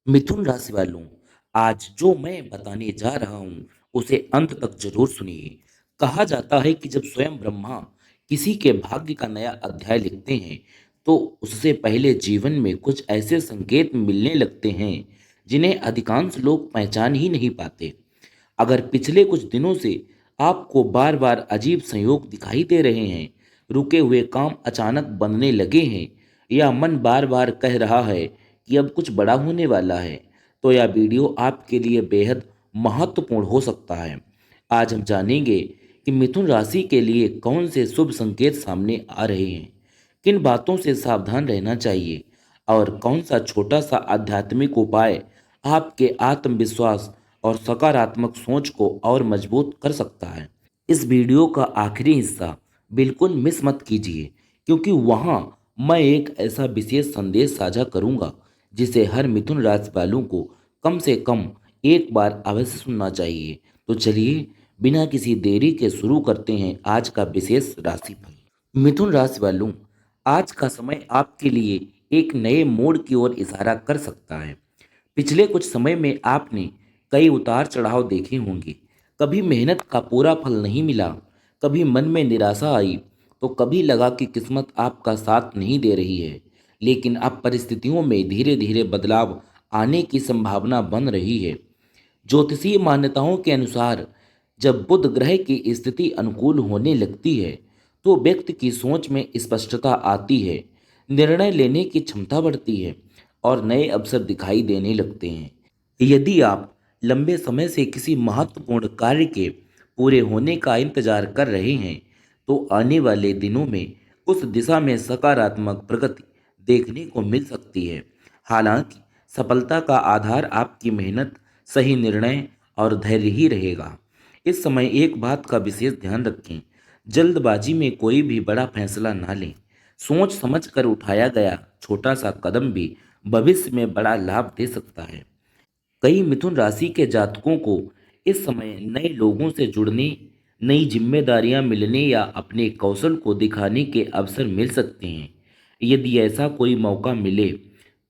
मिथुन राशि वालों, आज जो मैं बताने जा रहा हूँ उसे अंत तक जरूर सुनिए। कहा जाता है कि जब स्वयं ब्रह्मा किसी के भाग्य का नया अध्याय लिखते हैं तो उससे पहले जीवन में कुछ ऐसे संकेत मिलने लगते हैं जिन्हें अधिकांश लोग पहचान ही नहीं पाते। अगर पिछले कुछ दिनों से आपको बार बार अजीब संयोग दिखाई दे रहे हैं, रुके हुए काम अचानक बनने लगे हैं या मन बार बार कह रहा है कि अब कुछ बड़ा होने वाला है, तो यह वीडियो आपके लिए बेहद महत्वपूर्ण हो सकता है। आज हम जानेंगे कि मिथुन राशि के लिए कौन से शुभ संकेत सामने आ रहे हैं, किन बातों से सावधान रहना चाहिए और कौन सा छोटा सा आध्यात्मिक उपाय आपके आत्मविश्वास और सकारात्मक सोच को और मजबूत कर सकता है। इस वीडियो का आखिरी हिस्सा बिल्कुल मिस मत कीजिए, क्योंकि वहाँ मैं एक ऐसा विशेष संदेश साझा करूँगा जिसे हर मिथुन राशि वालों को कम से कम एक बार अवश्य सुनना चाहिए। तो चलिए, बिना किसी देरी के शुरू करते हैं आज का विशेष राशिफल। मिथुन राशि वालों, आज का समय आपके लिए एक नए मोड़ की ओर इशारा कर सकता है। पिछले कुछ समय में आपने कई उतार चढ़ाव देखे होंगे। कभी मेहनत का पूरा फल नहीं मिला, कभी मन में निराशा आई, तो कभी लगा कि किस्मत आपका साथ नहीं दे रही है। लेकिन अब परिस्थितियों में धीरे धीरे बदलाव आने की संभावना बन रही है। ज्योतिषीय मान्यताओं के अनुसार जब बुध ग्रह की स्थिति अनुकूल होने लगती है तो व्यक्ति की सोच में स्पष्टता आती है, निर्णय लेने की क्षमता बढ़ती है और नए अवसर दिखाई देने लगते हैं। यदि आप लंबे समय से किसी महत्वपूर्ण कार्य के पूरे होने का इंतजार कर रहे हैं तो आने वाले दिनों में उस दिशा में सकारात्मक प्रगति देखने को मिल सकती है। हालांकि सफलता का आधार आपकी मेहनत, सही निर्णय और धैर्य ही रहेगा। इस समय एक बात का विशेष ध्यान रखें, जल्दबाजी में कोई भी बड़ा फैसला ना लें। सोच समझ कर उठाया गया छोटा सा कदम भी भविष्य में बड़ा लाभ दे सकता है। कई मिथुन राशि के जातकों को इस समय नए लोगों से जुड़ने, नई जिम्मेदारियां मिलने या अपने कौशल को दिखाने के अवसर मिल सकते हैं। यदि ऐसा कोई मौका मिले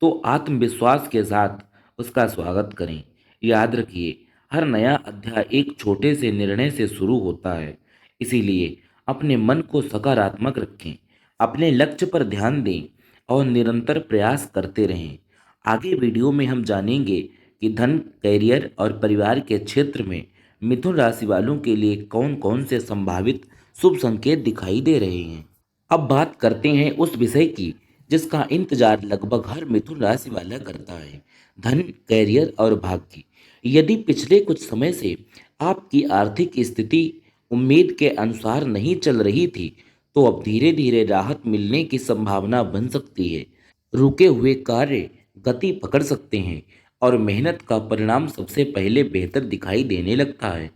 तो आत्मविश्वास के साथ उसका स्वागत करें। याद रखिए, हर नया अध्याय एक छोटे से निर्णय से शुरू होता है। इसीलिए अपने मन को सकारात्मक रखें, अपने लक्ष्य पर ध्यान दें और निरंतर प्रयास करते रहें। आगे वीडियो में हम जानेंगे कि धन, कैरियर और परिवार के क्षेत्र में मिथुन राशि वालों के लिए कौन कौन से संभावित शुभ संकेत दिखाई दे रहे हैं। अब बात करते हैं उस विषय की जिसका इंतजार लगभग हर मिथुन राशि वाला करता है, धन, कैरियर और भाग्य। यदि पिछले कुछ समय से आपकी आर्थिक स्थिति उम्मीद के अनुसार नहीं चल रही थी तो अब धीरे धीरे राहत मिलने की संभावना बन सकती है। रुके हुए कार्य गति पकड़ सकते हैं और मेहनत का परिणाम सबसे पहले बेहतर दिखाई देने लगता है।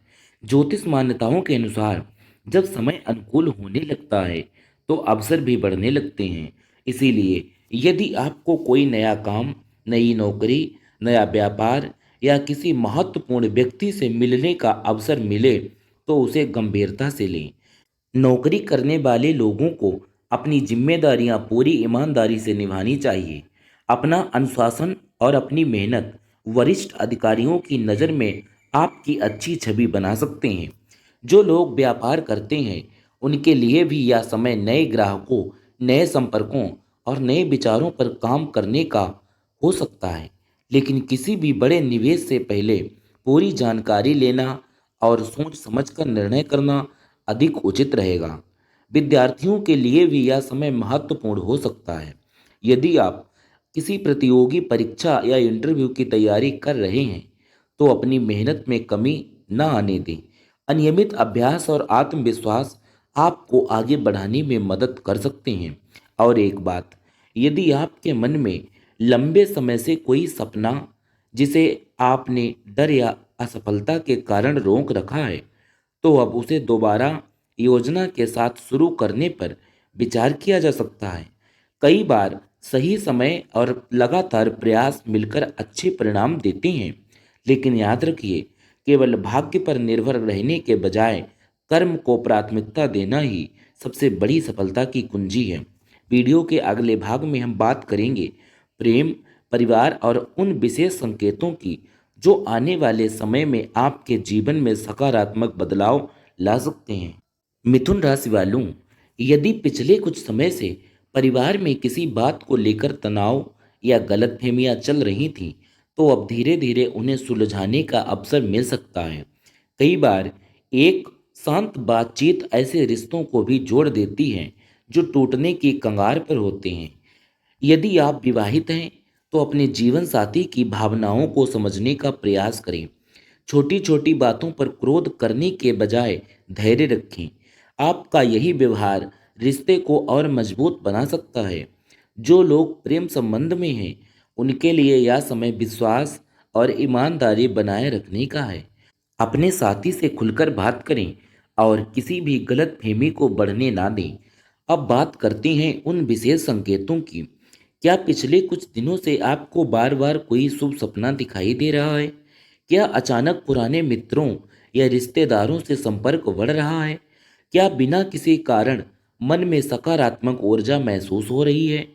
ज्योतिष मान्यताओं के अनुसार जब समय अनुकूल होने लगता है तो अवसर भी बढ़ने लगते हैं। इसीलिए यदि आपको कोई नया काम, नई नौकरी, नया व्यापार या किसी महत्वपूर्ण व्यक्ति से मिलने का अवसर मिले तो उसे गंभीरता से लें। नौकरी करने वाले लोगों को अपनी जिम्मेदारियां पूरी ईमानदारी से निभानी चाहिए। अपना अनुशासन और अपनी मेहनत वरिष्ठ अधिकारियों की नज़र में आपकी अच्छी छवि बना सकते हैं। जो लोग व्यापार करते हैं उनके लिए भी यह समय नए ग्राहकों, नए संपर्कों और नए विचारों पर काम करने का हो सकता है। लेकिन किसी भी बड़े निवेश से पहले पूरी जानकारी लेना और सोच समझकर निर्णय करना अधिक उचित रहेगा। विद्यार्थियों के लिए भी यह समय महत्वपूर्ण हो सकता है। यदि आप किसी प्रतियोगी परीक्षा या इंटरव्यू की तैयारी कर रहे हैं तो अपनी मेहनत में कमी न आने दें। अनियमित अभ्यास और आत्मविश्वास आपको आगे बढ़ाने में मदद कर सकते हैं। और एक बात, यदि आपके मन में लंबे समय से कोई सपना जिसे आपने डर या असफलता के कारण रोक रखा है तो अब उसे दोबारा योजना के साथ शुरू करने पर विचार किया जा सकता है। कई बार सही समय और लगातार प्रयास मिलकर अच्छे परिणाम देते हैं। लेकिन याद रखिए, केवल भाग्य पर निर्भर रहने के बजाय कर्म को प्राथमिकता देना ही सबसे बड़ी सफलता की कुंजी है। वीडियो के अगले भाग में हम बात करेंगे प्रेम, परिवार और उन विशेष संकेतों की जो आने वाले समय में आपके जीवन में सकारात्मक बदलाव ला सकते हैं। मिथुन राशि वालों, यदि पिछले कुछ समय से परिवार में किसी बात को लेकर तनाव या गलतफहमियां चल रही थीं, तो अब धीरे धीरे उन्हें सुलझाने का अवसर मिल सकता है। कई बार एक शांत बातचीत ऐसे रिश्तों को भी जोड़ देती है जो टूटने की कगार पर होते हैं। यदि आप विवाहित हैं तो अपने जीवन साथी की भावनाओं को समझने का प्रयास करें। छोटी छोटी बातों पर क्रोध करने के बजाय धैर्य रखें। आपका यही व्यवहार रिश्ते को और मजबूत बना सकता है। जो लोग प्रेम संबंध में हैं उनके लिए यह समय विश्वास और ईमानदारी बनाए रखने का है। अपने साथी से खुलकर बात करें और किसी भी गलत फहमी को बढ़ने ना दें। अब बात करते हैं उन विशेष संकेतों की। क्या पिछले कुछ दिनों से आपको बार बार कोई शुभ सपना दिखाई दे रहा है? क्या अचानक पुराने मित्रों या रिश्तेदारों से संपर्क बढ़ रहा है? क्या बिना किसी कारण मन में सकारात्मक ऊर्जा महसूस हो रही है?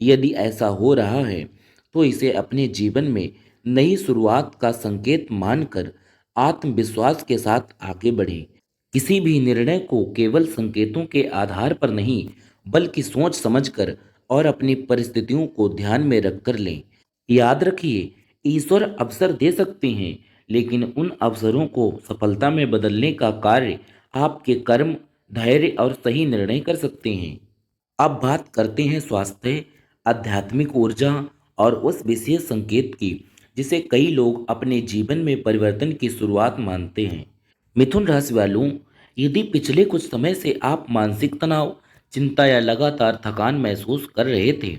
यदि ऐसा हो रहा है तो इसे अपने जीवन में नई शुरुआत का संकेत मानकर आत्मविश्वास के साथ आगे बढ़ें। किसी भी निर्णय को केवल संकेतों के आधार पर नहीं, बल्कि सोच समझकर और अपनी परिस्थितियों को ध्यान में रखकर लें। याद रखिए, ईश्वर अवसर दे सकते हैं, लेकिन उन अवसरों को सफलता में बदलने का कार्य आपके कर्म, धैर्य और सही निर्णय कर सकते हैं। अब बात करते हैं स्वास्थ्य, आध्यात्मिक ऊर्जा और उस विशेष संकेत की जिसे कई लोग अपने जीवन में परिवर्तन की शुरुआत मानते हैं। मिथुन राशि वालों, यदि पिछले कुछ समय से आप मानसिक तनाव, चिंता या लगातार थकान महसूस कर रहे थे,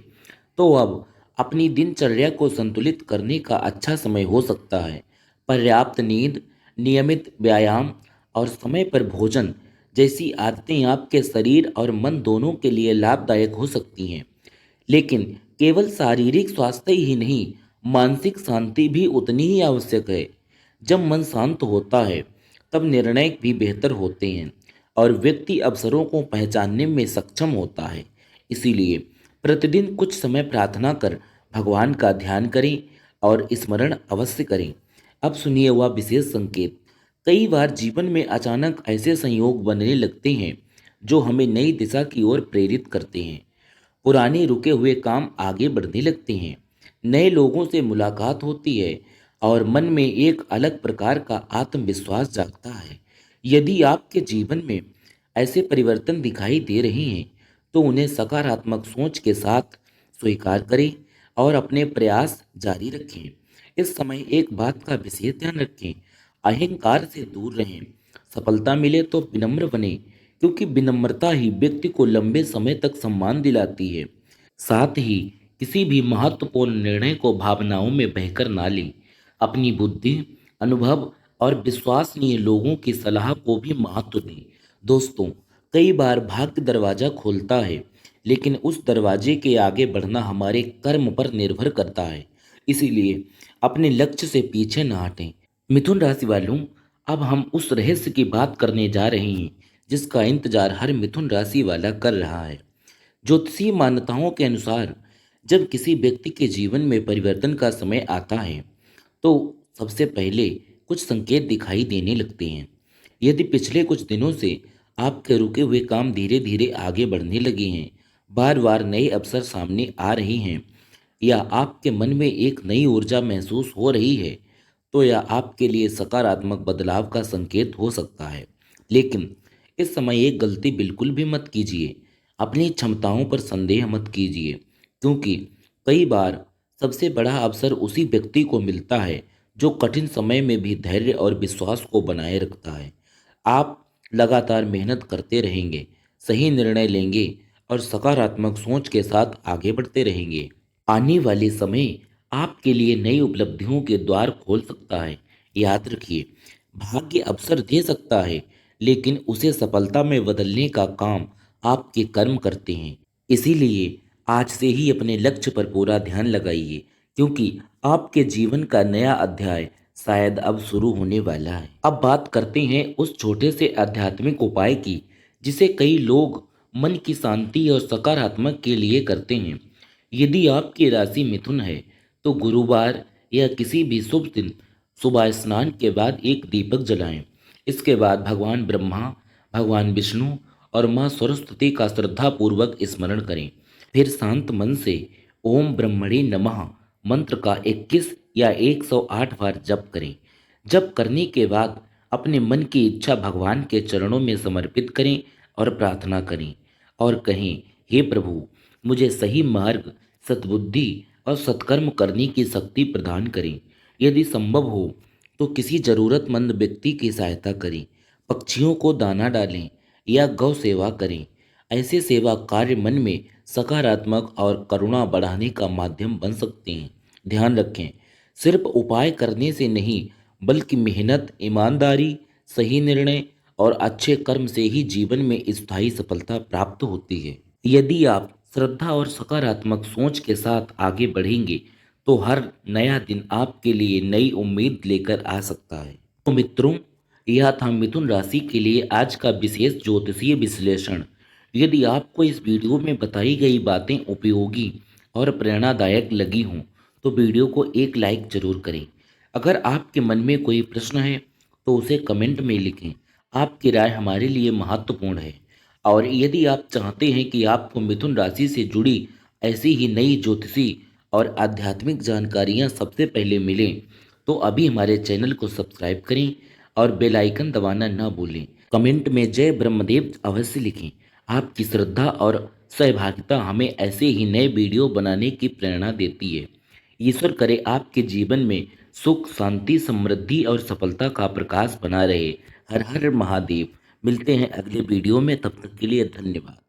तो अब अपनी दिनचर्या को संतुलित करने का अच्छा समय हो सकता है। पर्याप्त नींद, नियमित व्यायाम और समय पर भोजन जैसी आदतें आपके शरीर और मन दोनों के लिए लाभदायक हो सकती हैं। लेकिन केवल शारीरिक स्वास्थ्य ही नहीं, मानसिक शांति भी उतनी ही आवश्यक है। जब मन शांत होता है तब निर्णय भी बेहतर होते हैं और व्यक्ति अवसरों को पहचानने में सक्षम होता है। इसीलिए प्रतिदिन कुछ समय प्रार्थना कर भगवान का ध्यान करें और स्मरण अवश्य करें। अब सुनिए वह विशेष संकेत। कई बार जीवन में अचानक ऐसे संयोग बनने लगते हैं जो हमें नई दिशा की ओर प्रेरित करते हैं। पुराने रुके हुए काम आगे बढ़ने लगते हैं, नए लोगों से मुलाकात होती है और मन में एक अलग प्रकार का आत्मविश्वास जागता है। यदि आपके जीवन में ऐसे परिवर्तन दिखाई दे रहे हैं तो उन्हें सकारात्मक सोच के साथ स्वीकार करें और अपने प्रयास जारी रखें। इस समय एक बात का विशेष ध्यान रखें, अहंकार से दूर रहें। सफलता मिले तो विनम्र बने, क्योंकि विनम्रता ही व्यक्ति को लंबे समय तक सम्मान दिलाती है। साथ ही किसी भी महत्वपूर्ण निर्णय को भावनाओं में बहकर ना लें। अपनी बुद्धि, अनुभव और विश्वसनीय लोगों की सलाह को भी महत्व दें। दोस्तों, कई बार भाग्य दरवाजा खोलता है, लेकिन उस दरवाजे के आगे बढ़ना हमारे कर्म पर निर्भर करता है। इसीलिए अपने लक्ष्य से पीछे न हटें। मिथुन राशि वालों, अब हम उस रहस्य की बात करने जा रहे हैं जिसका इंतजार हर मिथुन राशि वाला कर रहा है। ज्योतिषीय मान्यताओं के अनुसार जब किसी व्यक्ति के जीवन में परिवर्तन का समय आता है तो सबसे पहले कुछ संकेत दिखाई देने लगते हैं। यदि पिछले कुछ दिनों से आपके रुके हुए काम धीरे धीरे आगे बढ़ने लगे हैं, बार बार नए अवसर सामने आ रहे हैं या आपके मन में एक नई ऊर्जा महसूस हो रही है, तो यह आपके लिए सकारात्मक बदलाव का संकेत हो सकता है। लेकिन इस समय एक गलती बिल्कुल भी मत कीजिए, अपनी क्षमताओं पर संदेह मत कीजिए, क्योंकि कई बार सबसे बड़ा अवसर उसी व्यक्ति को मिलता है जो कठिन समय में भी धैर्य और विश्वास को बनाए रखता है। आप लगातार मेहनत करते रहेंगे, सही निर्णय लेंगे और सकारात्मक सोच के साथ आगे बढ़ते रहेंगे। आने वाले समय आपके लिए नई उपलब्धियों के द्वार खोल सकता है। याद रखिए, भाग्य अवसर दे सकता है, लेकिन उसे सफलता में बदलने का काम आपके कर्म करते हैं। इसीलिए आज से ही अपने लक्ष्य पर पूरा ध्यान लगाइए, क्योंकि आपके जीवन का नया अध्याय शायद अब शुरू होने वाला है। अब बात करते हैं उस छोटे से आध्यात्मिक उपाय की जिसे कई लोग मन की शांति और सकारात्मक के लिए करते हैं। यदि आपकी राशि मिथुन है तो गुरुवार या किसी भी शुभ दिन सुबह स्नान के बाद एक दीपक जलाएं। इसके बाद भगवान ब्रह्मा, भगवान विष्णु और माँ सरस्वती का श्रद्धापूर्वक स्मरण करें। फिर शांत मन से ओम ब्रह्मणे नमः मंत्र का 21 या 108 बार जप करें। जप करने के बाद अपने मन की इच्छा भगवान के चरणों में समर्पित करें और प्रार्थना करें और कहें, हे प्रभु, मुझे सही मार्ग, सद्बुद्धि और सत्कर्म करने की शक्ति प्रदान करें। यदि संभव हो तो किसी जरूरतमंद व्यक्ति की सहायता करें, पक्षियों को दाना डालें या गौ सेवा करें। ऐसे सेवा कार्य मन में सकारात्मक और करुणा बढ़ाने का माध्यम बन सकते हैं। ध्यान रखें, सिर्फ उपाय करने से नहीं, बल्कि मेहनत, ईमानदारी, सही निर्णय और अच्छे कर्म से ही जीवन में स्थायी सफलता प्राप्त होती है। यदि आप श्रद्धा और सकारात्मक सोच के साथ आगे बढ़ेंगे तो हर नया दिन आपके लिए नई उम्मीद लेकर आ सकता है। तो मित्रों, यह था मिथुन राशि के लिए आज का विशेष ज्योतिषीय विश्लेषण। यदि आपको इस वीडियो में बताई गई बातें उपयोगी और प्रेरणादायक लगी हों तो वीडियो को एक लाइक जरूर करें। अगर आपके मन में कोई प्रश्न है तो उसे कमेंट में लिखें। आपकी राय हमारे लिए महत्वपूर्ण है। और यदि आप चाहते हैं कि आपको मिथुन राशि से जुड़ी ऐसी ही नई ज्योतिषी और आध्यात्मिक जानकारियां सबसे पहले मिलें तो अभी हमारे चैनल को सब्सक्राइब करें और बेल आइकन दबाना ना भूलें। कमेंट में जय ब्रह्मदेव अवश्य लिखें। आपकी श्रद्धा और सहभागिता हमें ऐसे ही नए वीडियो बनाने की प्रेरणा देती है। ईश्वर करे आपके जीवन में सुख, शांति, समृद्धि और सफलता का प्रकाश बना रहे। हर हर महादेव। मिलते हैं अगले वीडियो में, तब तक के लिए धन्यवाद।